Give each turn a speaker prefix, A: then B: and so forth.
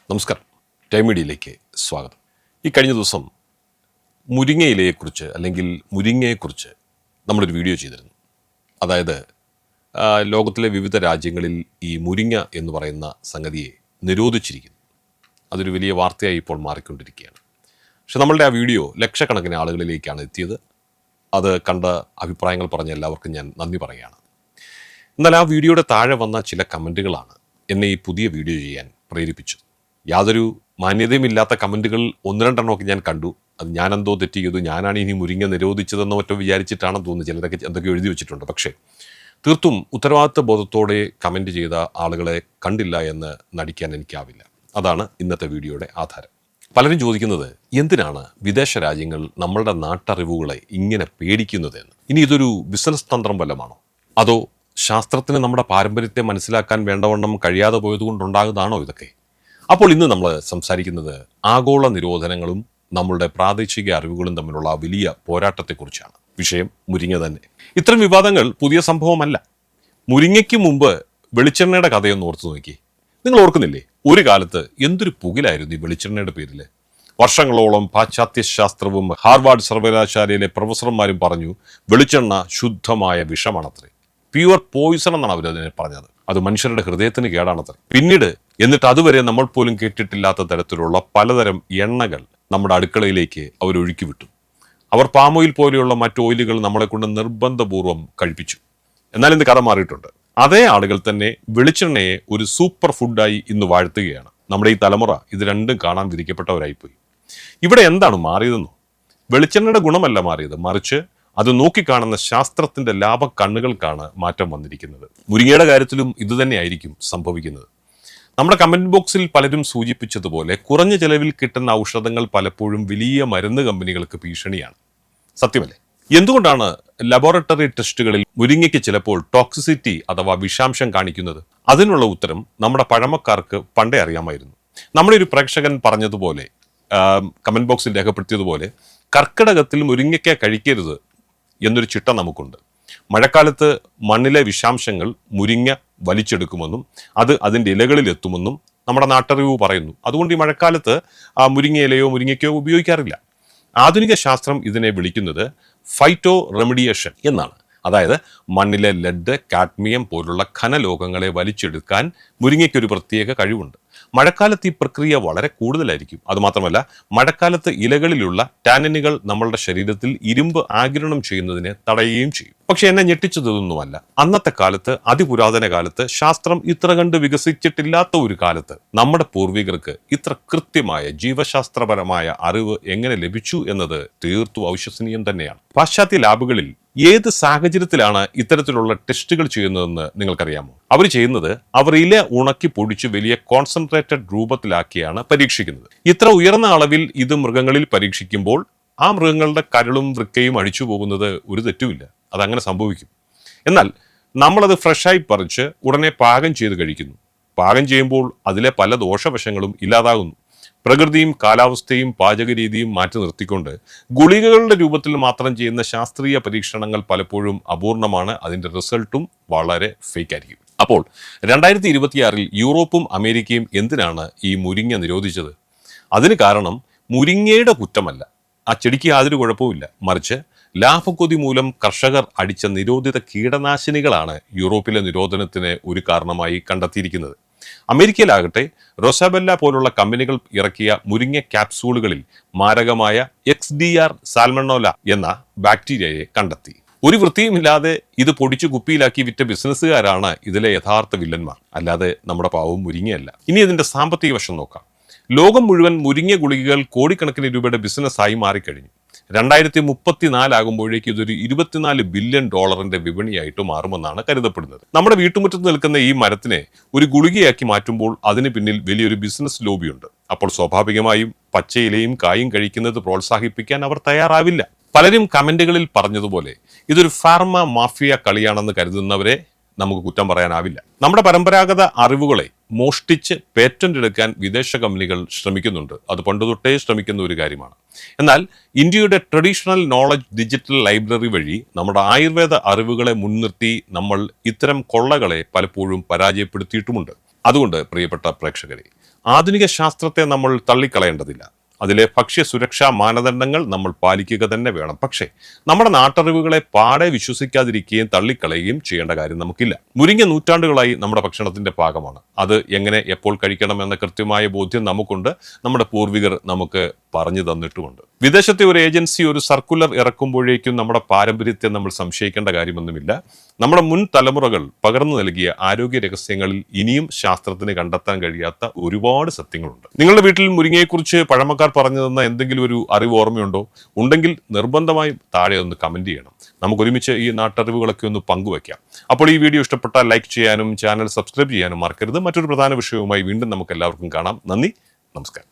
A: നമസ്കാരം. ടൈം മീഡിയയിലേക്ക് സ്വാഗതം. ഈ കഴിഞ്ഞ ദിവസം മുരിങ്ങയിലയെക്കുറിച്ച് അല്ലെങ്കിൽ മുരിങ്ങയെക്കുറിച്ച് നമ്മളൊരു വീഡിയോ ചെയ്തിരുന്നു. അതായത് ലോകത്തിലെ വിവിധ രാജ്യങ്ങളിൽ ഈ മുരിങ്ങ എന്ന് പറയുന്ന സംഗതിയെ നിരോധിച്ചിരിക്കുന്നു. അതൊരു വലിയ വാർത്തയായി ഇപ്പോൾ മാറിക്കൊണ്ടിരിക്കുകയാണ്. പക്ഷെ നമ്മളുടെ ആ വീഡിയോ ലക്ഷക്കണക്കിന് ആളുകളിലേക്കാണ് എത്തിയത്. അത് കണ്ട അഭിപ്രായങ്ങൾ പറഞ്ഞ എല്ലാവർക്കും ഞാൻ നന്ദി പറയുകയാണ്. എന്നാൽ ആ വീഡിയോയുടെ താഴെ വന്ന ചില കമൻറ്റുകളാണ് എന്നെ ഈ പുതിയ വീഡിയോ ചെയ്യാൻ പ്രേരിപ്പിച്ചത്. യാതൊരു മാന്യതയുമില്ലാത്ത കമൻറ്റുകൾ ഒന്ന് രണ്ടെണ്ണമൊക്കെ ഞാൻ കണ്ടു. അത് ഞാനെന്തോ തെറ്റ് ചെയ്തു, ഞാനാണ് ഇനി മുരിങ്ങ നിരോധിച്ചതെന്നോ മറ്റോ വിചാരിച്ചിട്ടാണെന്ന് തോന്നുന്നു. ചിലരൊക്കെ എന്തൊക്കെ എഴുതി വെച്ചിട്ടുണ്ട്. പക്ഷേ തീർത്തും ഉത്തരവാദിത്വ ബോധത്തോടെ കമൻറ്റ് ചെയ്ത ആളുകളെ കണ്ടില്ല എന്ന് നടിക്കാൻ എനിക്കാവില്ല. അതാണ് ഇന്നത്തെ വീഡിയോയുടെ ആധാരം. പലരും ചോദിക്കുന്നത്, എന്തിനാണ് വിദേശ രാജ്യങ്ങൾ നമ്മളുടെ നാട്ടറിവുകളെ ഇങ്ങനെ പേടിക്കുന്നതെന്ന്? ഇനി ഇതൊരു ബിസിനസ് തന്ത്രം വല്ലമാണോ? അതോ ശാസ്ത്രത്തിന് നമ്മുടെ പാരമ്പര്യത്തെ മനസ്സിലാക്കാൻ വേണ്ടവണ്ണം കഴിയാതെ പോയതുകൊണ്ടുണ്ടാകുന്നതാണോ ഇതൊക്കെ? അപ്പോൾ ഇന്ന് നമ്മൾ സംസാരിക്കുന്നത് ആഗോള നിരോധനങ്ങളും നമ്മളുടെ പ്രാദേശിക അറിവുകളും തമ്മിലുള്ള വലിയ പോരാട്ടത്തെക്കുറിച്ചാണ്. വിഷയം മുരിങ്ങ തന്നെ. ഇത്തരം വിവാദങ്ങൾ പുതിയ സംഭവമല്ല. മുരിങ്ങയ്ക്ക് മുമ്പ് വെളിച്ചെണ്ണയുടെ കഥയൊന്ന് ഓർത്തു നോക്കി. നിങ്ങൾ ഓർക്കുന്നില്ലേ, ഒരു കാലത്ത് എന്തൊരു പുകിലായിരുന്നു ഈ വെളിച്ചെണ്ണയുടെ പേരിൽ. വർഷങ്ങളോളം പാശ്ചാത്യ ശാസ്ത്രവും ഹാർവാർഡ് സർവകലാശാലയിലെ പ്രൊഫസർമാരും പറഞ്ഞു വെളിച്ചെണ്ണ ശുദ്ധമായ വിഷമാണത്രേ. പ്യുവർ പോയിസൺ എന്നാണ് അവരതിനെ പറഞ്ഞത്. അത് മനുഷ്യരുടെ ഹൃദയത്തിന് കേടാണത്രേ. പിന്നീട് എന്നിട്ട് അതുവരെ നമ്മൾ പോലും കേട്ടിട്ടില്ലാത്ത തരത്തിലുള്ള പലതരം എണ്ണകൾ നമ്മുടെ അടുക്കളയിലേക്ക് അവർ ഒഴുക്കി വിട്ടു. അവർ പാം ഓയിൽ പോലെയുള്ള മറ്റു ഓയിലുകൾ നമ്മളെ കൊണ്ട് നിർബന്ധപൂർവ്വം കഴിപ്പിച്ചു. എന്നാൽ ഇന്ന് കഥ മാറിയിട്ടുണ്ട്. അതേ ആളുകൾ തന്നെ വെളിച്ചെണ്ണയെ ഒരു സൂപ്പർ ഫുഡായി ഇന്ന് വാഴ്ത്തുകയാണ്. നമ്മുടെ ഈ തലമുറ ഇത് രണ്ടും കാണാൻ വിധിക്കപ്പെട്ടവരായിപ്പോയി. ഇവിടെ എന്താണ് മാറിയതെന്നോ? വെളിച്ചെണ്ണയുടെ ഗുണമല്ല മാറിയത്, മറിച്ച് അത് നോക്കിക്കാണുന്ന ശാസ്ത്രത്തിന്റെ ലാഭ കണ്ണുകൾക്കാണ് മാറ്റം വന്നിരിക്കുന്നത്. മുരിങ്ങയുടെ കാര്യത്തിലും ഇതുതന്നെയായിരിക്കും സംഭവിക്കുന്നത്. നമ്മുടെ കമന്റ് ബോക്സിൽ പലരും സൂചിപ്പിച്ചതുപോലെ കുറഞ്ഞ ചെലവിൽ കിട്ടുന്ന ഔഷധങ്ങൾ പലപ്പോഴും വലിയ മരുന്ന് കമ്പനികൾക്ക് ഭീഷണിയാണ്. സത്യമല്ലേ? എന്തുകൊണ്ടാണ് ലബോറട്ടറി ടെസ്റ്റുകളിൽ മുരിങ്ങയ്ക്ക് ചിലപ്പോൾ ടോക്സിസിറ്റി അഥവാ വിഷാംശം കാണിക്കുന്നത്? അതിനുള്ള ഉത്തരം നമ്മുടെ പഴമക്കാർക്ക് പണ്ടേ അറിയാമായിരുന്നു. നമ്മുടെ ഒരു പ്രേക്ഷകൻ പറഞ്ഞതുപോലെ, കമന്റ് ബോക്സിൽ രേഖപ്പെടുത്തിയതുപോലെ, കർക്കിടകത്തിൽ മുരിങ്ങയ്ക്ക കഴിക്കരുത് എന്നൊരു ചിട്ട നമുക്കുണ്ട്. മഴക്കാലത്ത് മണ്ണിലെ വിഷാംശങ്ങൾ മുരിങ്ങ വലിച്ചെടുക്കുമെന്നും അത് അതിൻ്റെ ഇലകളിൽ എത്തുമെന്നും നമ്മുടെ നാട്ടറിവ് പറയുന്നു. അതുകൊണ്ട് ഈ മഴക്കാലത്ത് മുരിങ്ങയിലയോ മുരിങ്ങയ്ക്കോ ഉപയോഗിക്കാറില്ല. ആധുനിക ശാസ്ത്രം ഇതിനെ വിളിക്കുന്നത് ഫൈറ്റോ റെമഡിയേഷൻ എന്നാണ്. അതായത് മണ്ണിലെ ലെഡ്, കാഡ്മിയം പോലുള്ള ഖനലോഹങ്ങളെ വലിച്ചെടുക്കാൻ മുരിങ്ങയ്ക്കൊരു പ്രത്യേക കഴിവുണ്ട്. മഴക്കാലത്ത് ഈ പ്രക്രിയ വളരെ കൂടുതലായിരിക്കും. അതുമാത്രമല്ല, മഴക്കാലത്ത് ഇലകളിലുള്ള ടാനിനുകൾ നമ്മളുടെ ശരീരത്തിൽ ഇരുമ്പ് ആഗിരണം ചെയ്യുന്നതിനെ തടയുകയും ചെയ്യും. പക്ഷെ എന്നെ ഞെട്ടിച്ചതൊന്നുമല്ല, അന്നത്തെ കാലത്ത്, അതിപുരാതന കാലത്ത്, ശാസ്ത്രം ഇത്ര കണ്ട് വികസിച്ചിട്ടില്ലാത്ത ഒരു കാലത്ത് നമ്മുടെ പൂർവികർക്ക് ഇത്ര കൃത്യമായ ജീവശാസ്ത്രപരമായ അറിവ് എങ്ങനെ ലഭിച്ചു എന്നത് തീർത്തും അവിശ്വസനീയം തന്നെയാണ്. പാശ്ചാത്യ ലാബുകളിൽ ഏത് സാഹചര്യത്തിലാണ് ഇത്തരത്തിലുള്ള ടെസ്റ്റുകൾ ചെയ്യുന്നതെന്ന് നിങ്ങൾക്കറിയാമോ? അവർ ചെയ്യുന്നത്, അവർ ഇല ഉണക്കി പൊടിച്ച് വലിയ കോൺസെൻട്രേറ്റഡ് രൂപത്തിലാക്കിയാണ് പരീക്ഷിക്കുന്നത്. ഇത്ര ഉയർന്ന അളവിൽ ഇത് മൃഗങ്ങളിൽ പരീക്ഷിക്കുമ്പോൾ ആ മൃഗങ്ങളുടെ കരളും വൃക്കയും അഴിച്ചു പോകുന്നത് ഒരു തെറ്റുമില്ല. അതങ്ങനെ സംഭവിക്കും. എന്നാൽ നമ്മളത് ഫ്രഷായി പറിച്ച് ഉടനെ പാകം ചെയ്ത് കഴിക്കുന്നു. പാകം ചെയ്യുമ്പോൾ അതിലെ പല ദോഷവശങ്ങളും ഇല്ലാതാകുന്നു. പ്രകൃതിയും കാലാവസ്ഥയും പാചകരീതിയും മാറ്റി നിർത്തിക്കൊണ്ട് ഗുളികകളുടെ രൂപത്തിൽ മാത്രം ചെയ്യുന്ന ശാസ്ത്രീയ പരീക്ഷണങ്ങൾ പലപ്പോഴും അപൂർണമാണ്. അതിൻ്റെ റിസൾട്ടും വളരെ ഫേക്ക് ആയിരിക്കും. അപ്പോൾ 2026 യൂറോപ്പും അമേരിക്കയും എന്തിനാണ് ഈ മുരിങ്ങ നിരോധിച്ചത്? അതിന് കാരണം മുരിങ്ങയുടെ കുറ്റമല്ല, ആ ചെടിക്ക് യാതൊരു കുഴപ്പവുമില്ല, മറിച്ച് ലാഭക്കൊതി മൂലം കർഷകർ അടിച്ച നിരോധിത കീടനാശിനികളാണ് യൂറോപ്പിലെ നിരോധനത്തിന് ഒരു കാരണമായി കണ്ടെത്തിയിരിക്കുന്നത്. അമേരിക്കയിലാകട്ടെ റൊസാബെല്ല പോലുള്ള കമ്പനികൾ ഇറക്കിയ മുരിങ്ങ ക്യാപ്സൂളുകളിൽ മാരകമായ XDR സാൽമണോല എന്ന ബാക്ടീരിയയെ കണ്ടെത്തി. ഒരു വൃത്തിയുമില്ലാതെ ഇത് പൊടിച്ചു കുപ്പിയിലാക്കി വിറ്റ ബിസിനസ്സുകാരാണ് ഇതിലെ യഥാർത്ഥ വില്ലന്മാർ, അല്ലാതെ നമ്മുടെ പാവം മുരിങ്ങയല്ല. ഇനി ഇതിന്റെ സാമ്പത്തിക വശം നോക്കാം. ലോകം മുഴുവൻ മുരിങ്ങ ഗുളികകൾ കോടിക്കണക്കിന് രൂപയുടെ ബിസിനസ്സായി മാറിക്കഴിഞ്ഞു. 2034 ആകുമ്പോഴേക്ക് ഇതൊരു $24 ബില്യൺ വിപണിയായിട്ട് മാറുമെന്നാണ് കരുതപ്പെടുന്നത്. നമ്മുടെ വീട്ടുമുറ്റത്ത് നിൽക്കുന്ന ഈ മരത്തിനെ ഒരു ഗുളികയാക്കി മാറ്റുമ്പോൾ അതിന് പിന്നിൽ വലിയൊരു ബിസിനസ് ലോബിയുണ്ട്. അപ്പോൾ സ്വാഭാവികമായും പച്ചയിലയും കായും കഴിക്കുന്നത് പ്രോത്സാഹിപ്പിക്കാൻ അവർ തയ്യാറാവില്ല. പലരും കമന്റുകളിൽ പറഞ്ഞതുപോലെ ഇതൊരു ഫാർമ മാഫിയ കളിയാണെന്ന് കരുതുന്നവരെ നമുക്ക് കുറ്റം പറയാനാവില്ല. നമ്മുടെ പരമ്പരാഗത അറിവുകളെ മോഷ്ടിച്ച് പേറ്റന്റ് എടുക്കാൻ വിദേശ കമ്പനികൾ ശ്രമിക്കുന്നുണ്ട്. അത് പണ്ടുതൊട്ടേ ശ്രമിക്കുന്ന ഒരു കാര്യമാണ്. എന്നാൽ ഇന്ത്യയുടെ ട്രഡീഷണൽ നോളജ് ഡിജിറ്റൽ ലൈബ്രറി വഴി നമ്മുടെ ആയുർവേദ അറിവുകളെ മുൻനിർത്തി നമ്മൾ ഇത്തരം കൊള്ളകളെ പലപ്പോഴും പരാജയപ്പെടുത്തിയിട്ടുമുണ്ട്. അതുകൊണ്ട് പ്രിയപ്പെട്ട പ്രേക്ഷകരെ, ആധുനിക ശാസ്ത്രത്തെ നമ്മൾ തള്ളിക്കളയേണ്ടതില്ല. അതിലെ ഭക്ഷ്യസുരക്ഷാ മാനദണ്ഡങ്ങൾ നമ്മൾ പാലിക്കുക തന്നെ വേണം. പക്ഷേ നമ്മുടെ നാട്ടറിവുകളെ പാടെ വിശ്വസിക്കാതിരിക്കുകയും തള്ളിക്കളയുകയും ചെയ്യേണ്ട കാര്യം നമുക്കില്ല. മുരിങ്ങ നൂറ്റാണ്ടുകളായി നമ്മുടെ ഭക്ഷണത്തിന്റെ ഭാഗമാണ്. അത് എങ്ങനെ എപ്പോൾ കഴിക്കണം എന്ന കൃത്യമായ ബോധ്യം നമുക്കുണ്ട്. നമ്മുടെ പൂർവികർ നമുക്ക് പറഞ്ഞു തന്നിട്ടുമുണ്ട്. വിദേശത്തെ ഒരു ഏജൻസി ഒരു സർക്കുലർ ഇറക്കുമ്പോഴേക്കും നമ്മുടെ പാരമ്പര്യത്തെ നമ്മൾ സംശയിക്കേണ്ട കാര്യമൊന്നുമില്ല. നമ്മുടെ മുൻ തലമുറകൾ പകർന്നു നൽകിയ ആരോഗ്യ രഹസ്യങ്ങളിൽ ഇനിയും ശാസ്ത്രത്തിന് കണ്ടെത്താൻ കഴിയാത്ത ഒരുപാട് സത്യങ്ങളുണ്ട്. നിങ്ങളുടെ വീട്ടിൽ മുരിങ്ങയെക്കുറിച്ച് പഴമക്കാർ പറഞ്ഞു തന്ന എന്തെങ്കിലും ഒരു അറിവ് ഓർമ്മയുണ്ടോ? ഉണ്ടെങ്കിൽ നിർബന്ധമായും താഴെ ഒന്ന് കമന്റ് ചെയ്യണം. നമുക്ക് ഒരുമിച്ച് ഈ നാട്ടറിവുകളൊക്കെ ഒന്ന് പങ്കുവയ്ക്കാം. അപ്പോൾ ഈ വീഡിയോ ഇഷ്ടപ്പെട്ടാൽ ലൈക്ക് ചെയ്യാനും ചാനൽ സബ്സ്ക്രൈബ് ചെയ്യാനും മറക്കരുത്. മറ്റൊരു പ്രധാന വിഷയവുമായി വീണ്ടും നമുക്ക് എല്ലാവർക്കും കാണാം. നന്ദി, നമസ്കാരം.